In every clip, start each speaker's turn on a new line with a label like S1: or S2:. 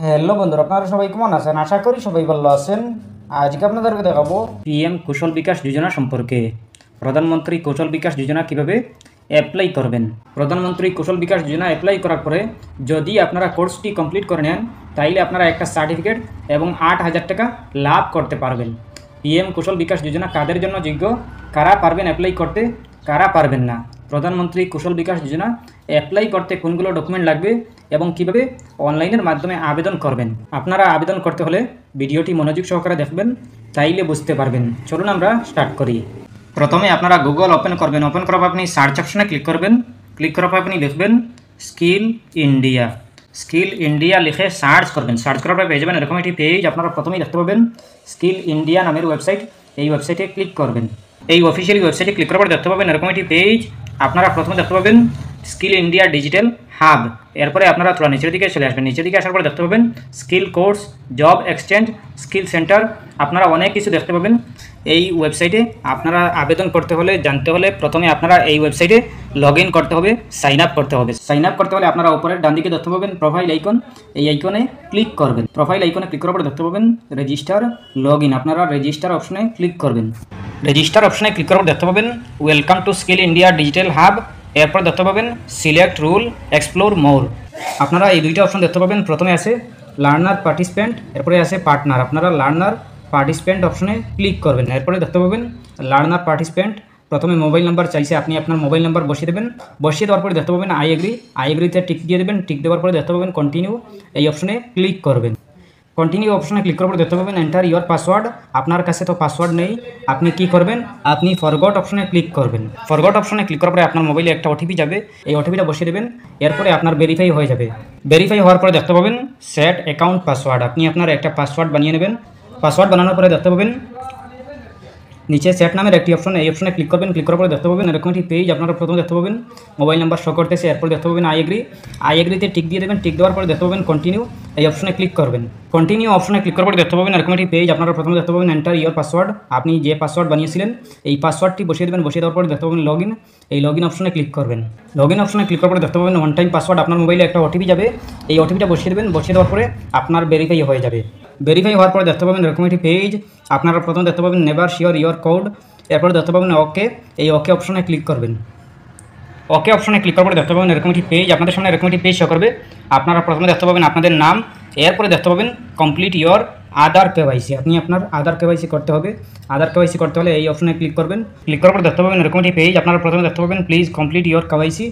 S1: Hello বন্ধুরা, আপনারা সবাই কেমন আছেন? আশা করি সবাই ভালো আছেন। আজকে আপনাদেরকে দেখাবো পিএম কুশল বিকাশ যোজনা সম্পর্কে। প্রধানমন্ত্রী কুশল বিকাশ যোজনা কিভাবে অ্যাপ্লাই করবেন। প্রধানমন্ত্রী কুশল বিকাশ যোজনা অ্যাপ্লাই করার পরে যদি আপনারা কোর্সটি কমপ্লিট করে নেন, তাইলে আপনারা একটা সার্টিফিকেট এবং 8,000 টাকা লাভ করতে পারবেন। পিএম কুশল বিকাশ যোজনা কাদের জন্য যোগ্য, কারা পারবেন অ্যাপ্লাই করতে, কারা পারবেন না। প্রধানমন্ত্রী কুশল বিকাশ যোজনা অ্যাপ্লাই করতে কোনগুলো ডকুমেন্ট লাগবে এবং কিভাবে অনলাইনের মাধ্যমে আবেদন করবেন। আপনারা আবেদন করতে হলে ভিডিওটি মনোযোগ সহকারে দেখবেন, তাইলে বুঝতে পারবেন। চলুন আমরা স্টার্ট করি। প্রথমে আপনারা গুগল ওপেন করবেন। ওপেন করার পর আপনি সার্চ অপশনে ক্লিক করবেন। ক্লিক করার পর আপনি লিখবেন স্কিল ইন্ডিয়া। স্কিল ইন্ডিয়া লিখে সার্চ করবেন। সার্চ করার পর পেয়ে যাবেন এরকম একটি পেজ। আপনারা প্রথমেই দেখতে পাবেন স্কিল ইন্ডিয়া নামের ওয়েবসাইট। এই ওয়েবসাইটে ক্লিক করবেন। এই অফিসিয়ালি ওয়েবসাইটে ক্লিক করার পর দেখতে পাবেন এরকম একটি পেজ। আপনারা প্রথমে দেখতে পাবেন স্কিল ইন্ডিয়া ডিজিটাল হাব। এরপরে আপনারা থোড়া নিচের দিকে চলে আসবেন। নিচের দিকে আসার পর দেখতে পাবেন skill course, job exchange, skill centre. আপনারা অনেক কিছু দেখতে পাবেন এই ওয়েবসাইটে। আপনারা আবেদন করতে হলে, জানতে হলে প্রথমে আপনারা এই ওয়েবসাইটে লগ ইন করতে হবে, সাইন আপ করতে হবে। সাইন আপ করতে হলে আপনারা উপরের ডান দিকে দেখতে পাবেন প্রোফাইল আইকন। এই আইকনে ক্লিক করবেন। প্রোফাইল আইকনে ক্লিক করার পর দেখতে পাবেন রেজিস্টার লগ ইন। আপনারা রেজিস্টার অপশনে ক্লিক করবেন। রেজিস্টার অপশনে ক্লিক করার পর দেখতে পাবেন welcome to skill India digital hub. এরপর দেখতে পাবেন সিলেক্ট রুল, এক্সপ্লোর মোর। আপনারা এই দুইটা অপশন দেখতে পাবেন। প্রথমে আছে লার্নার পার্টিসিপেন্ট, এরপরে আছে পার্টনার। আপনারা লার্নার পার্টিসিপেন্ট অপশনে ক্লিক করবেন। এরপরে দেখতে পাবেন লার্নার পার্টিসিপেন্ট। প্রথমে মোবাইল নাম্বার চাইছে, আপনি আপনার মোবাইল নাম্বার বসিয়ে দেবেন। বসিয়ে দেওয়ার পরে দেখতে পাবেন আই এগ্রি। আই এগ্রিতে টিক দিয়ে দেবেন। টিক দেওয়ার পরে দেখতে পাবেন কন্টিনিউ। এই অপশনে ক্লিক করবেন। কন্টিনিউ অপশনে ক্লিক করার পর দেখতে পাবেন এন্টার ইওর পাসওয়ার্ড। আপনার কাছে তো পাসওয়ার্ড নেই, আপনি কি করবেন, আপনি ফরগট অপশনে ক্লিক করবেন। ফরগট অপশনে ক্লিক করার পরে আপনার মোবাইলে একটা ওটিপি যাবে। এই ওটিপিটা বসিয়ে দেবেন। এরপরে আপনার ভেরিফাই হয়ে যাবে। ভেরিফাই হওয়ার পরে দেখতে পাবেন সেট অ্যাকাউন্ট পাসওয়ার্ড। আপনি আপনার একটা পাসওয়ার্ড বানিয়ে নেবেন। পাসওয়ার্ড বানানোর পরে দেখতে পাবেন নিচে সেট নামের একটি অপশন। এই অপশনে ক্লিক করবেন। ক্লিক করার পরে দেখতে পাবেন এরকম একটি পেজ। আপনারা প্রথমে দেখতে পাবেন মোবাইল নাম্বার শো করতেছে। এরপর দেখতে পাবেন আই এগ্রি। আই এগ্রিতে টিক দিয়ে দেবেন। টিক দেওয়ার পরে দেখতে পাবেন কন্টিনিউ। এই অপশনে ক্লিক করবেন। কন্টিনিউ অপশনে ক্লিক করার পরে দেখতে পাবেন এরকম একটি পেজ। আপনারা প্রথমে দেখতে পাবেন এন্টার ইওর পাসওয়ার্ড। আপনি যে পাসওয়ার্ড বানিয়েছিলেন এই পাসওয়ার্ডটি বসিয়ে দেবেন। বসিয়ে দেওয়ার পরে দেখতে পাবেন লগ ইন। এই লগ ইন অপশনে ক্লিক করবেন। লগ ইন অপশনে ক্লিক করার পরে দেখতে পাবেন ওয়ান টাইম পাসওয়ার্ড। আপনার মোবাইলে একটা ওটিপি যাবে। এই ওটিপিটা বসিয়ে দেবেন। বসিয়ে দেওয়ার পরে আপনার ভেরিফাই হয়ে যাবে। ভেরিফাই হওয়ার পরে দেখতে পাবেন এরকম একটি পেজ। আপনারা প্রথমে দেখতে পাবেন নেভার শিওর ইওর কোড। এরপর দেখতে পাবেন ওকে। এই ওকে অপশনে ক্লিক করবেন। ওকে অপশনে ক্লিক করার পরে দেখতে পাবেন এরকম একটি পেজ। আপনাদের সামনে এরকম একটি পেজ শো করবে। আপনারা প্রথমে দেখতে পাবেন আপনাদের নাম। এরপরে দেখতে পাবেন কমপ্লিট ইওর আধার কেওয়াইসি। আপনি আপনার আধার কেওয়াইসি করতে হবে। আধার কেওয়াইসি করতে হলে এই অপশনে ক্লিক করবেন। ক্লিক করার পর দেখতে পাবেন এরকম একটি পেজ। আপনারা প্রথমে দেখতে পাবেন প্লিজ কমপ্লিট ইওর কেওয়াইসি।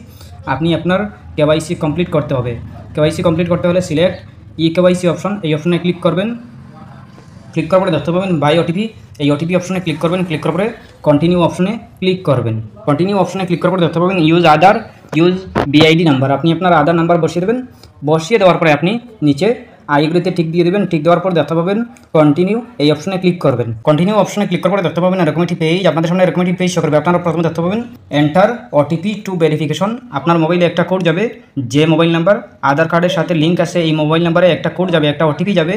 S1: আপনি আপনার কেওয়াইসি কমপ্লিট করতে হবে। কেওয়াইসি কমপ্লিট করতে হলে সিলেক্ট ই কেওয়াইসি অপশন। এই অপশনে ক্লিক করবেন। ক্লিক করার পরে দেখতে পাবেন বাই ওটিপি। এই ওটিপি অপশনে ক্লিক করবেন। ক্লিক করার পরে কন্টিনিউ অপশনে ক্লিক করবেন। কন্টিনিউ অপশনে ক্লিক করার পরে দেখতে পাবেন ইউজ আধার, ইউজ বিআইডি নাম্বার। আপনি আপনার আধার নাম্বার বসিয়ে দেবেন। বসিয়ে দেওয়ার পরে আপনি নিচে আই এগ্রিতে টিক দিয়ে দেবেন। টিক দেওয়ার পর দেখতে পাবেন কন্টিনিউ। এই অপশনে ক্লিক করবেন। কন্টিনিউ অপশনে ক্লিক করার পরে দেখতে পাবেন এরকম একটি পেজ। আপনাদের সামনে এরকম একটি পেজ শো করবে। আপনারা প্রথমে দেখতে পাবেন এন্টার ওটিপি টু ভেরিফিকেশন। আপনার মোবাইলে একটা কোড যাবে। যে মোবাইল নাম্বার আধার কার্ডের সাথে লিঙ্ক আছে এই মোবাইল নাম্বারে একটা কোড যাবে, একটা ওটিপি যাবে।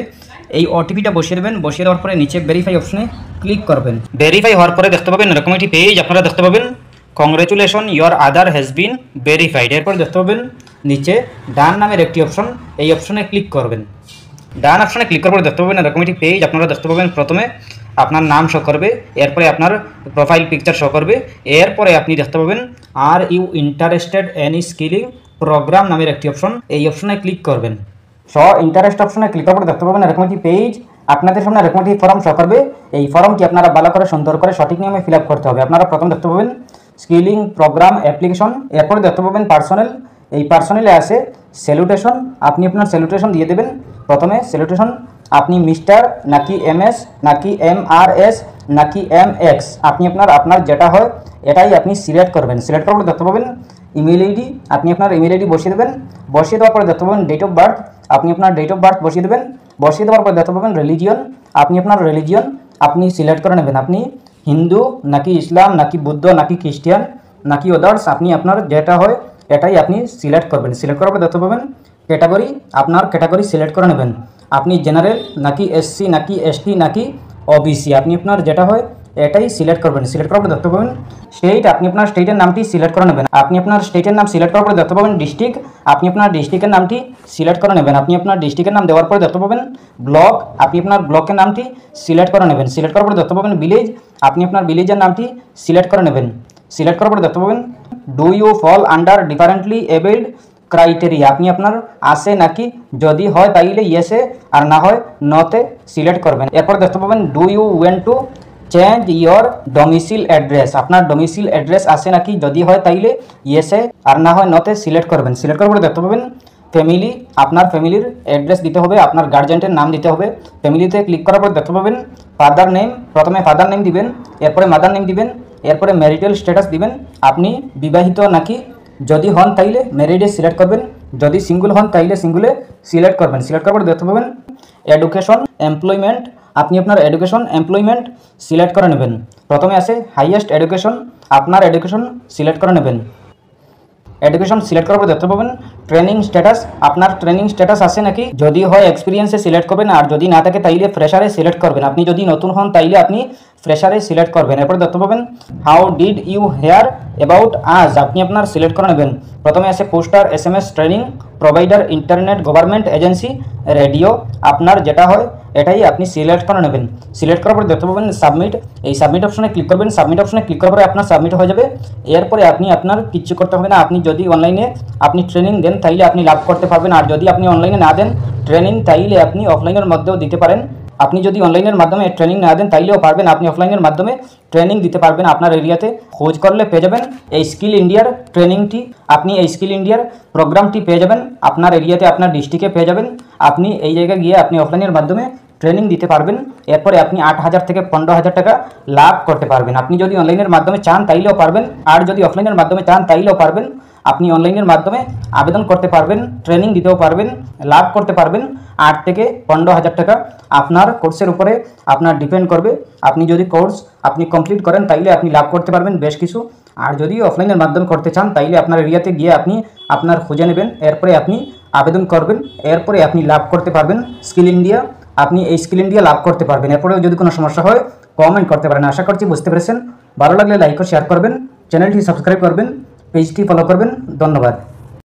S1: এই ওটিপিটা বসিয়ে দেবেন। বসিয়ে দেওয়ার পরে নিচে ভেরিফাই অপশনে ক্লিক করবেন। ভেরিফাই হওয়ার পরে দেখতে পাবেন এরকম একটি পেজ। আপনারা দেখতে পাবেন congratulation your Aadhaar has been verified. এরপর দেখতে পাবেন নিচে ডান নামের একটি অপশন। এই অপশনে ক্লিক করবেন। ডান অপশনে ক্লিক করার পরে দেখতে পাবেন এরকম একটি পেজ। আপনারা দেখতে পাবেন প্রথমে আপনার নাম শো করবে। এরপরে আপনার প্রোফাইল পিকচার শো করবে। এরপরে আপনি দেখতে পাবেন are you interested any skilling programme নামের একটি অপশন। এই অপশনে ক্লিক করবেন। ইন্টারেস্ট অপশনে ক্লিক করার পরে দেখতে পাবেন এরকম একটি পেজ। আপনাদের সামনে এরকম একটি ফর্ম শো করবে। এই ফর্মটি আপনারা ভালো করে সুন্দর করে সঠিক নিয়মে ফিল আপ করতে হবে। আপনারা প্রথম দেখতে পাবেন স্কিলিং প্রোগ্রাম অ্যাপ্লিকেশন। এরপরে দেখতে পাবেন পার্সোনাল। এই পার্সোনালে আছে স্যালুটেশন। আপনি আপনার স্যালুটেশন দিয়ে দেবেন। প্রথমে স্যালুটেশন আপনি মিস্টার নাকি এমএস নাকি এমআরএস নাকি এমএক্স, আপনি আপনার যেটা হয় এটাই আপনি সিলেক্ট করবেন। সিলেক্ট করার পরে দেখতে পাবেন ইমেল আইডি। আপনি আপনার ইমেল আইডি বসিয়ে দেবেন। বসিয়ে দেওয়ার পরে দেখতে পাবেন ডেট অফ বার্থ। আপনি আপনার ডেট অফ বার্থ বসিয়ে দেবেন। বসিয়ে দেওয়ার পরে দেখতে পাবেন রিলিজিয়ন। আপনি আপনার রিলিজিয়ন আপনি সিলেক্ট করে নেবেন। আপনি হিন্দু নাকি ইসলাম নাকি বুদ্ধ নাকি খ্রিস্টান নাকি আদার্স, আপনি আপনার যেটা হয় এটাই আপনি সিলেক্ট করবেন। সিলেক্ট করার পর দেখতে পাবেন ক্যাটাগরি। আপনার ক্যাটাগরি সিলেক্ট করে নেবেন। আপনি জেনারেল নাকি এসসি নাকি এসটি নাকি ওবিসি, আপনি আপনার যেটা হয় এটাই সিলেক্ট করবেন। সিলেক্ট করার পর দেখতে পাবেন স্টেট, আপনি আপনার স্টেটের নামটি সিলেক্ট করে নেবেন। আপনি আপনার স্টেটের নাম সিলেক্ট করার পর দেখতে পাবেন ডিস্ট্রিক্ট, আপনি আপনার ডিস্ট্রিক্টের নামটি সিলেক্ট করে নেবেন। আপনি আপনার ডিস্ট্রিক্টের নাম দেওয়ার পরে দেখতে পাবেন ব্লক, আপনি আপনার ব্লকের নামটি সিলেক্ট করে নেবেন। সিলেক্ট করার পরে দেখতে পাবেন ভিলেজ, আপনি আপনার ভিলেজের নামটি সিলেক্ট করে নেবেন। সিলেক্ট করার পরে দেখতে পাবেন do you fall under differently abled criteria, আপনি আপনার আসে নাকি, যদি হয় তাইলে ইয়েসে আর না হয় নতে সিলেক্ট করবেন। এরপর দেখতে পাবেন do you want to change your domicile address, আপনার ডোমিসাইল অ্যাড্রেস আসে নাকি, যদি হয় তাইলে ইয়েসে আর না হয় নতে সিলেক্ট করবেন। সিলেক্ট করার পরে দেখতে পাবেন ফ্যামিলি, আপনার ফ্যামিলির অ্যাড্রেস দিতে হবে, আপনার গার্জেন্টের নাম দিতে হবে। ফ্যামিলিতে ক্লিক করার পর দেখতে পাবেন ফাদার নেম, প্রথমে ফাদার নেম দিবেন, এরপরে মাদার নেম দিবেন, এরপরে ম্যারিটাল স্ট্যাটাস দিবেন, আপনি বিবাহিত নাকি, যদি হন তাইলে ম্যারিডে সিলেক্ট করবেন, যদি সিঙ্গল হন তাইলে সিঙ্গলে সিলেক্ট করবেন। সিলেক্ট করার পর দেখতে পাবেন এডুকেশন এমপ্লয়মেন্ট, আপনি আপনার এডুকেশন এমপ্লয়মেন্ট সিলেক্ট করে নেবেন। প্রথমে আছে হাইয়েস্ট এডুকেশন, আপনার এডুকেশন সিলেক্ট করে নেবেন। এডুকেশন সিলেক্ট করার পর দেখতে পাবেন ট্রেনিং স্ট্যাটাস, আপনার ট্রেনিং স্ট্যাটাস আছে নাকি, যদি হয় এক্সপিরিয়েন্সে সিলেক্ট করবেন, আর যদি না থাকে তাইলে ফ্রেশারে সিলেক্ট করবেন। আপনি যদি নতুন হন তাইলে আপনি ফ্রেশারে সিলেক্ট করবেন। এরপর দেখতে পাবেন how did you hear about us, আপনি আপনার সিলেক্ট করে নেবেন। প্রথমে আছে poster, SMS, training provider, internet, government agency, radio, আপনার যেটা হয় এটাই আপনি সিলেক্ট করে নেবেন। সিলেক্ট করার পর দেখতে পাবেন সাবমিট, এই সাবমিট অপশনে ক্লিক করবেন। সাবমিট অপশনে ক্লিক করার পরে আপনার সাবমিট হয়ে যাবে। এরপরে আপনি আপনার কিচ্ছু করতে হবে না, আপনি যদি অনলাইনে আপনি ট্রেনিং দেন তাইলে আপনি লাভ করতে পারবেন, আর যদি আপনি অনলাইনে না দেন ট্রেনিং তাইলে আপনি অফলাইনের মধ্যেও দিতে পারেন। আপনি যদি অনলাইনের মাধ্যমে ট্রেনিং না দেন তাইলেও পারবেন, আপনি অফলাইনের মাধ্যমে ট্রেনিং দিতে পারবেন। আপনার এরিয়াতে খোঁজ করলে পেয়ে যাবেন এই স্কিল ইন্ডিয়ার ট্রেনিংটি, আপনি এই স্কিল ইন্ডিয়ার প্রোগ্রামটি পেয়ে যাবেন আপনার এরিয়াতে, আপনার ডিস্ট্রিক্টে পেয়ে যাবেন। আপনি এই জায়গায় গিয়ে আপনি অফলাইনের মাধ্যমে ট্রেনিং দিতে পারবেন। এরপরে আপনি 8,000 থেকে 15,000 টাকা লাভ করতে পারবেন। আপনি যদি অনলাইনের মাধ্যমে চান তাইলেও পারবেন, আর যদি অফলাইনের মাধ্যমে চান তাইলেও পারবেন। আপনি অনলাইনের মাধ্যমে আবেদন করতে পারবেন, ট্রেনিং দিতেও পারবেন, লাভ করতে পারবেন 8 থেকে 15,000 টাকা। আপনার কোর্সের উপরে আপনার ডিপেন্ড করবে। আপনি যদি কোর্স আপনি কমপ্লিট করেন তাইলে আপনি লাভ করতে পারবেন বেশ কিছু, আর যদি অফলাইনের মাধ্যমে করতে চান তাইলে আপনার এরিয়াতে গিয়ে আপনি আপনার খুঁজে নেবেন, এরপরে আপনি আবেদন করবেন, এরপরে আপনি লাভ করতে পারবেন স্কিল ইন্ডিয়া। আপনি এই স্কিল ইন্ডিয়া লাভ করতে পারবেন। এরপরেও যদি কোনো সমস্যা হয় কমেন্ট করতে পারেন। আশা করছি বুঝতে পেরেছেন। ভালো লাগলে লাইক ও শেয়ার করবেন, চ্যানেলটি সাবস্ক্রাইব করবেন, পেজটি ফলো করবেন। ধন্যবাদ।